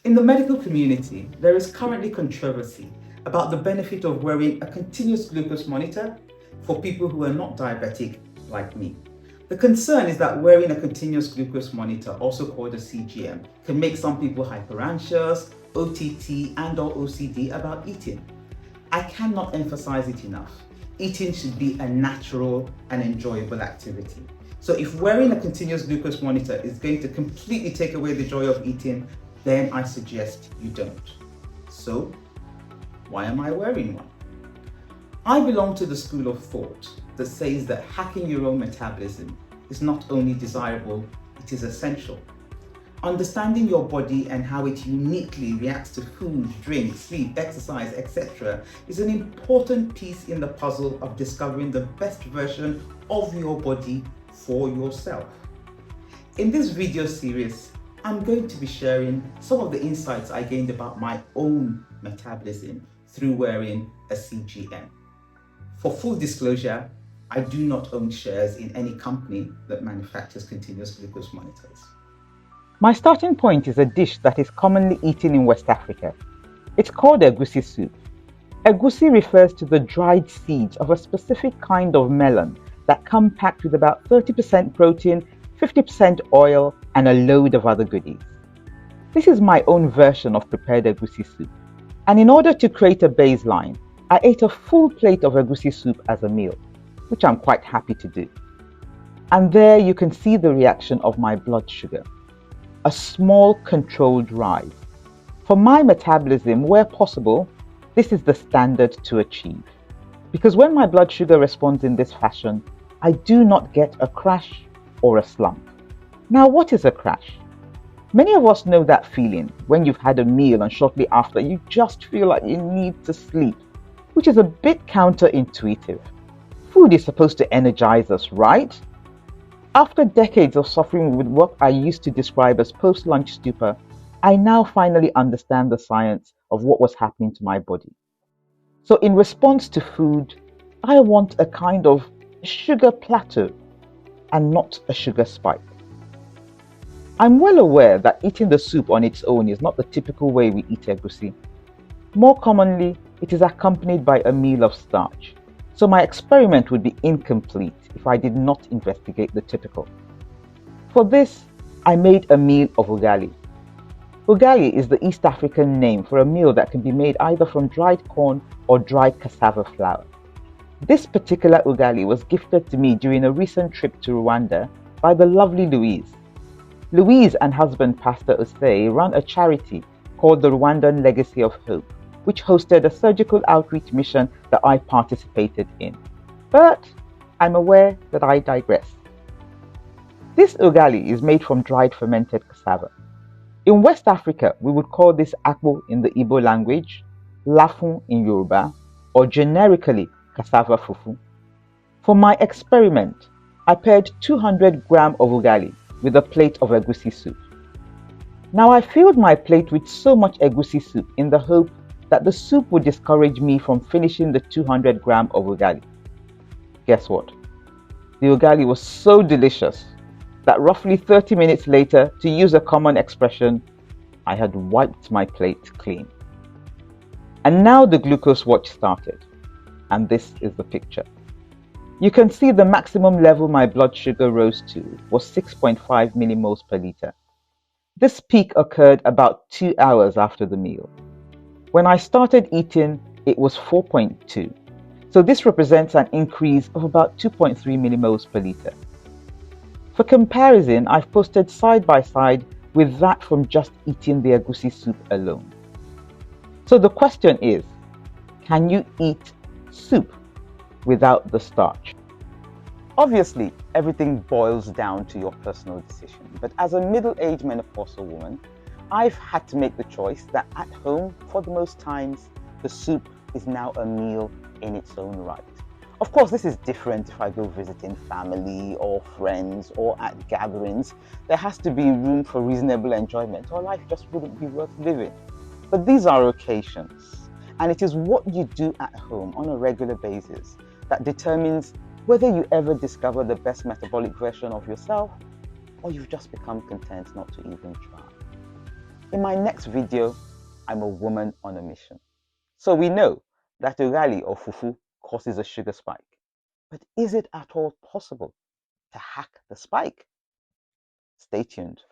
In the medical community, there is currently controversy about the benefit of wearing a continuous glucose monitor for people who are not diabetic like me. The concern is that wearing a continuous glucose monitor, also called a CGM, can make some people hyperanxious, OTT and/or OCD about eating. I cannot emphasize it enough. Eating should be a natural and enjoyable activity. So if wearing a continuous glucose monitor is going to completely take away the joy of eating, then I suggest you don't. So, why am I wearing one? I belong to the school of thought that says that hacking your own metabolism is not only desirable, it is essential. Understanding your body and how it uniquely reacts to food, drink, sleep, exercise, etc. is an important piece in the puzzle of discovering the best version of your body for yourself. In this video series, I'm going to be sharing some of the insights I gained about my own metabolism through wearing a CGM. For full disclosure, I do not own shares in any company that manufactures continuous glucose monitors. My starting point is a dish that is commonly eaten in West Africa. It's called egusi soup. Egusi refers to the dried seeds of a specific kind of melon that come packed with about 30% protein, 50% oil, and a load of other goodies. This is my own version of prepared egusi soup. And in order to create a baseline, I ate a full plate of egusi soup as a meal, which I'm quite happy to do. And there you can see the reaction of my blood sugar. A small controlled rise. For my metabolism, where possible, this is the standard to achieve. Because when my blood sugar responds in this fashion, I do not get a crash or a slump. Now, what is a crash? Many of us know that feeling when you've had a meal and shortly after you just feel like you need to sleep, which is a bit counterintuitive. Food is supposed to energize us, right? After decades of suffering with what I used to describe as post-lunch stupor, I now finally understand the science of what was happening to my body. So in response to food, I want a kind of sugar plateau and not a sugar spike. I'm well aware that eating the soup on its own is not the typical way we eat egusi. More commonly, it is accompanied by a meal of starch. So my experiment would be incomplete if I did not investigate the typical. For this, I made a meal of ugali. Ugali is the East African name for a meal that can be made either from dried corn or dried cassava flour. This particular ugali was gifted to me during a recent trip to Rwanda by the lovely Louise. Louise and husband Pastor Osei run a charity called the Rwandan Legacy of Hope, which hosted a surgical outreach mission that I participated in. But I'm aware that I digress. This ugali is made from dried fermented cassava. In West Africa, we would call this akpu in the Igbo language, lafun in Yoruba, or generically cassava fufu. For my experiment, I paired 200 grams of ugali with a plate of egusi soup. Now I filled my plate with so much egusi soup in the hope that the soup would discourage me from finishing the 200 grams of ugali. Guess what? The ugali was so delicious that roughly 30 minutes later, to use a common expression, I had wiped my plate clean. And now the glucose watch started, and this is the picture. You can see the maximum level my blood sugar rose to was 6.5 millimoles per liter. This peak occurred about 2 hours after the meal. When I started eating, it was 4.2. So this represents an increase of about 2.3 millimoles per liter. For comparison, I've posted side by side with that from just eating the egusi soup alone. So the question is, can you eat soup without the starch? Obviously, everything boils down to your personal decision, but as a middle-aged menopausal woman, I've had to make the choice that at home, for the most times, the soup is now a meal in its own right. Of course, this is different if I go visiting family or friends or at gatherings. There has to be room for reasonable enjoyment or life just wouldn't be worth living. But these are occasions, and it is what you do at home on a regular basis that determines whether you ever discover the best metabolic version of yourself or you've just become content not to even try. In my next video, I'm a woman on a mission. So we know that ugali or fufu causes a sugar spike. But is it at all possible to hack the spike? Stay tuned.